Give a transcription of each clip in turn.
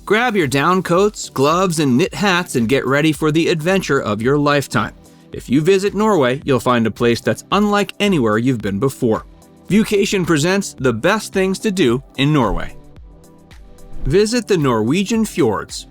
Grab your down coats, gloves, and knit hats and get ready for the adventure of your lifetime. If you visit Norway, you'll find a place that's unlike anywhere you've been before. Viewcation presents the best things to do in Norway. Visit the Norwegian Fjords.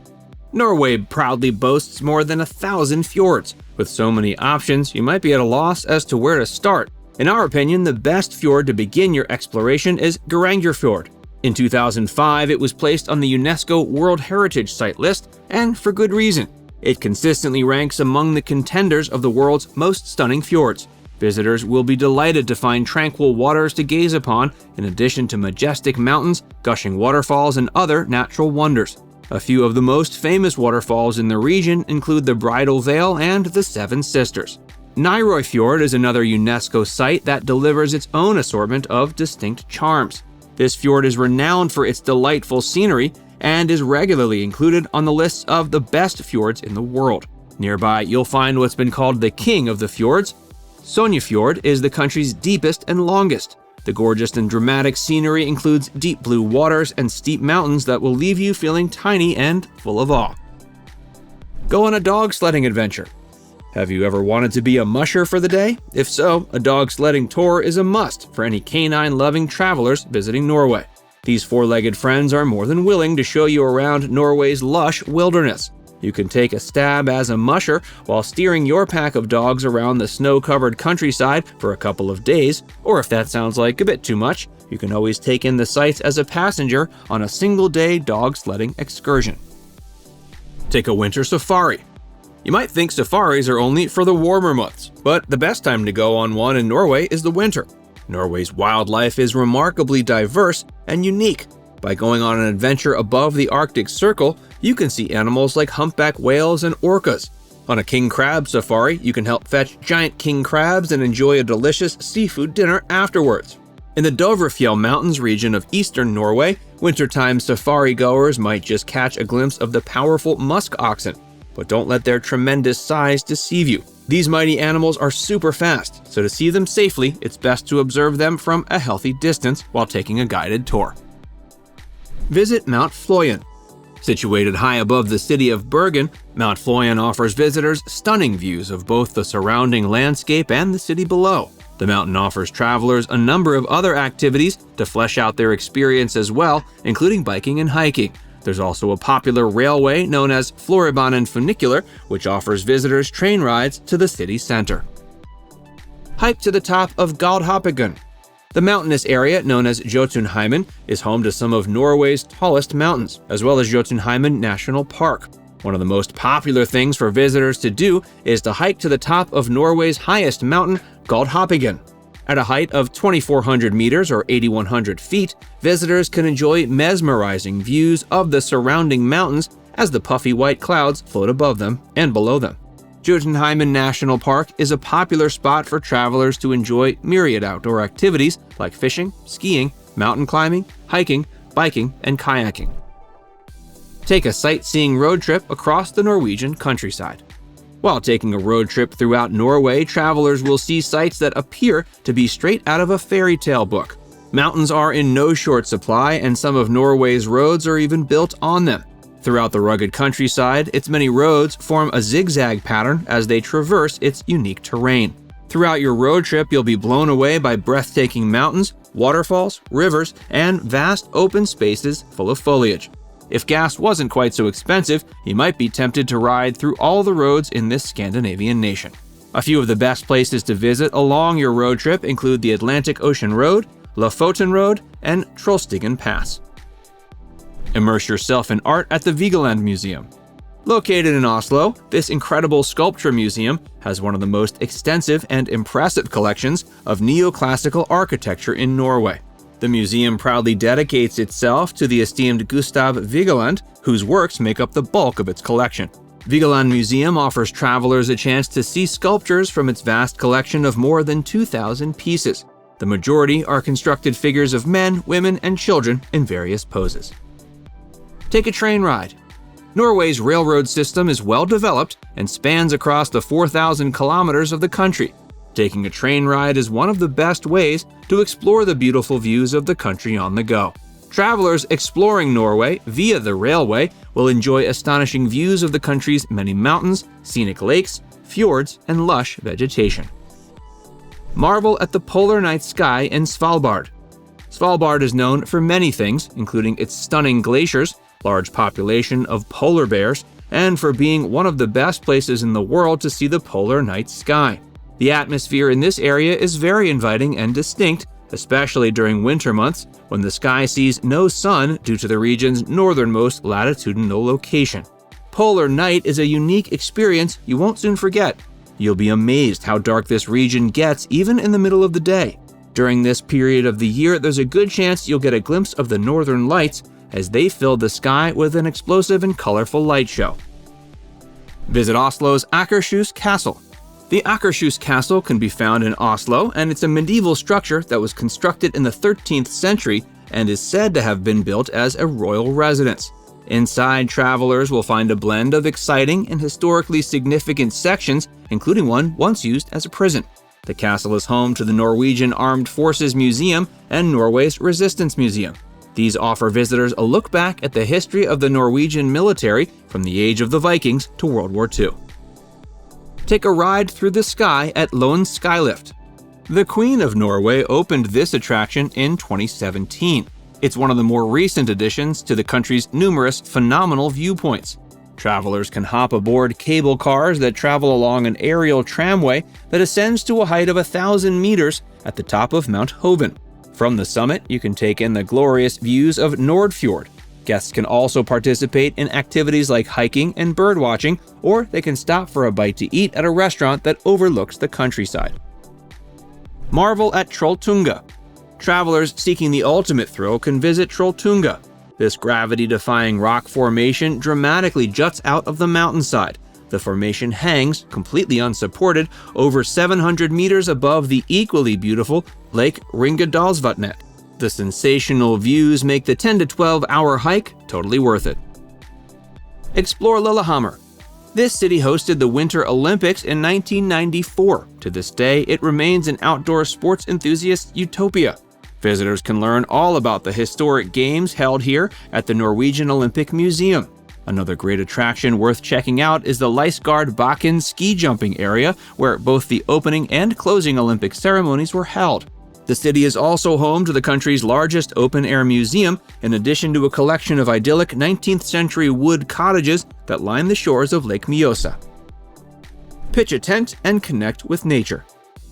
Norway proudly boasts more than 1,000 fjords. With so many options, you might be at a loss as to where to start. In our opinion, the best fjord to begin your exploration is Fjord. In 2005, it was placed on the UNESCO World Heritage Site list, and for good reason. It consistently ranks among the contenders of the world's most stunning fjords. Visitors will be delighted to find tranquil waters to gaze upon, in addition to majestic mountains, gushing waterfalls, and other natural wonders. A few of the most famous waterfalls in the region include the Bridal Veil and the Seven Sisters. Fjord is another UNESCO site that delivers its own assortment of distinct charms. This fjord is renowned for its delightful scenery and is regularly included on the lists of the best fjords in the world. Nearby, you'll find what's been called the king of the fjords. Fjord is the country's deepest and longest. The gorgeous and dramatic scenery includes deep blue waters and steep mountains that will leave you feeling tiny and full of awe. Go on a dog sledding adventure. Have you ever wanted to be a musher for the day? If so, a dog sledding tour is a must for any canine-loving travelers visiting Norway. These four-legged friends are more than willing to show you around Norway's lush wilderness. You can take a stab as a musher while steering your pack of dogs around the snow-covered countryside for a couple of days, or if that sounds like a bit too much, you can always take in the sights as a passenger on a single-day dog sledding excursion. Take a winter safari. You might think safaris are only for the warmer months, but the best time to go on one in Norway is the winter. Norway's wildlife is remarkably diverse and unique. By going on an adventure above the Arctic Circle, you can see animals like humpback whales and orcas. On a king crab safari, you can help fetch giant king crabs and enjoy a delicious seafood dinner afterwards. In the Dovrefjell Mountains region of eastern Norway, wintertime safari goers might just catch a glimpse of the powerful musk oxen. But don't let their tremendous size deceive you. These mighty animals are super fast, so to see them safely, it's best to observe them from a healthy distance while taking a guided tour. Visit Mount Floyen. Situated high above the city of Bergen, Mount Floyen offers visitors stunning views of both the surrounding landscape and the city below. The mountain offers travelers a number of other activities to flesh out their experience as well, including biking and hiking. There's also a popular railway known as Florøybanen Funicular, which offers visitors train rides to the city center. Hike to the top of Galdhopiggen. The mountainous area, known as Jotunheimen, is home to some of Norway's tallest mountains, as well as Jotunheimen National Park. One of the most popular things for visitors to do is to hike to the top of Norway's highest mountain, Galdhopiggen. At a height of 2,400 meters or 8,100 feet, visitors can enjoy mesmerizing views of the surrounding mountains as the puffy white clouds float above them and below them. Jotunheimen National Park is a popular spot for travelers to enjoy myriad outdoor activities like fishing, skiing, mountain climbing, hiking, biking, and kayaking. Take a sightseeing road trip across the Norwegian countryside. While taking a road trip throughout Norway, travelers will see sights that appear to be straight out of a fairy tale book. Mountains are in no short supply, and some of Norway's roads are even built on them. Throughout the rugged countryside, its many roads form a zigzag pattern as they traverse its unique terrain. Throughout your road trip, you'll be blown away by breathtaking mountains, waterfalls, rivers, and vast open spaces full of foliage. If gas wasn't quite so expensive, you might be tempted to ride through all the roads in this Scandinavian nation. A few of the best places to visit along your road trip include the Atlantic Ocean Road, Lofoten Road, and Trolltunga Pass. Immerse yourself in art at the Vigeland Museum. Located in Oslo, this incredible sculpture museum has one of the most extensive and impressive collections of neoclassical architecture in Norway. The museum proudly dedicates itself to the esteemed Gustav Vigeland, whose works make up the bulk of its collection. Vigeland Museum offers travelers a chance to see sculptures from its vast collection of more than 2,000 pieces. The majority are constructed figures of men, women, and children in various poses. Take a train ride. Norway's railroad system is well developed and spans across the 4,000 kilometers of the country. Taking a train ride is one of the best ways to explore the beautiful views of the country on the go. Travelers exploring Norway via the railway will enjoy astonishing views of the country's many mountains, scenic lakes, fjords, and lush vegetation. Marvel at the polar night sky in Svalbard. Svalbard is known for many things, including its stunning glaciers, large population of polar bears, and for being one of the best places in the world to see the polar night sky. The atmosphere in this area is very inviting and distinct, especially during winter months when the sky sees no sun due to the region's northernmost latitudinal location. Polar night is a unique experience you won't soon forget. You'll be amazed how dark this region gets even in the middle of the day. During this period of the year, there's a good chance you'll get a glimpse of the northern lights as they fill the sky with an explosive and colorful light show. Visit Oslo's Akershus Castle. The Akershus Castle can be found in Oslo, and it's a medieval structure that was constructed in the 13th century and is said to have been built as a royal residence. Inside, travelers will find a blend of exciting and historically significant sections, including one once used as a prison. The castle is home to the Norwegian Armed Forces Museum and Norway's Resistance Museum. These offer visitors a look back at the history of the Norwegian military from the age of the Vikings to World War II. Take a ride through the sky at Loen's Skylift. The Queen of Norway opened this attraction in 2017. It's one of the more recent additions to the country's numerous phenomenal viewpoints. Travelers can hop aboard cable cars that travel along an aerial tramway that ascends to a height of 1,000 meters at the top of Mount Hoven. From the summit, you can take in the glorious views of Nordfjord. Guests can also participate in activities like hiking and birdwatching, or they can stop for a bite to eat at a restaurant that overlooks the countryside. Marvel at Trolltunga. Travelers seeking the ultimate thrill can visit Trolltunga. This gravity-defying rock formation dramatically juts out of the mountainside. The formation hangs, completely unsupported, over 700 meters above the equally beautiful Lake Ringadalsvatnet. The sensational views make the 10 to 12 hour hike totally worth it. Explore Lillehammer. This city hosted the Winter Olympics in 1994. To this day, it remains an outdoor sports enthusiast utopia. Visitors can learn all about the historic games held here at the Norwegian Olympic Museum. Another great attraction worth checking out is the Galdhopiggen ski jumping area, where both the opening and closing Olympic ceremonies were held. The city is also home to the country's largest open-air museum, in addition to a collection of idyllic 19th century wood cottages that line the shores of Lake Mjøsa. Pitch a tent and connect with nature.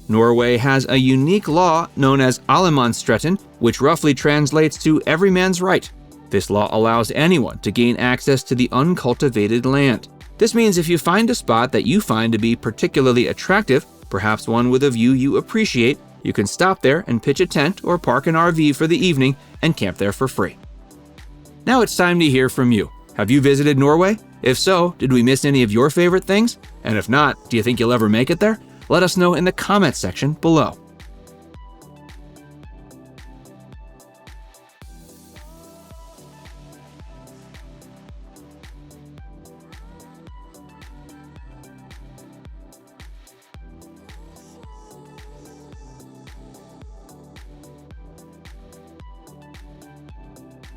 Norway has a unique law known as allemannsretten, which roughly translates to every man's right. This law allows anyone to gain access to the uncultivated land. This means if you find a spot that you find to be particularly attractive, perhaps one with a view you appreciate, you can stop there and pitch a tent or park an RV for the evening and camp there for free. Now it's time to hear from you. Have you visited Norway? If so, did we miss any of your favorite things? And if not, do you think you'll ever make it there? Let us know in the comments section below.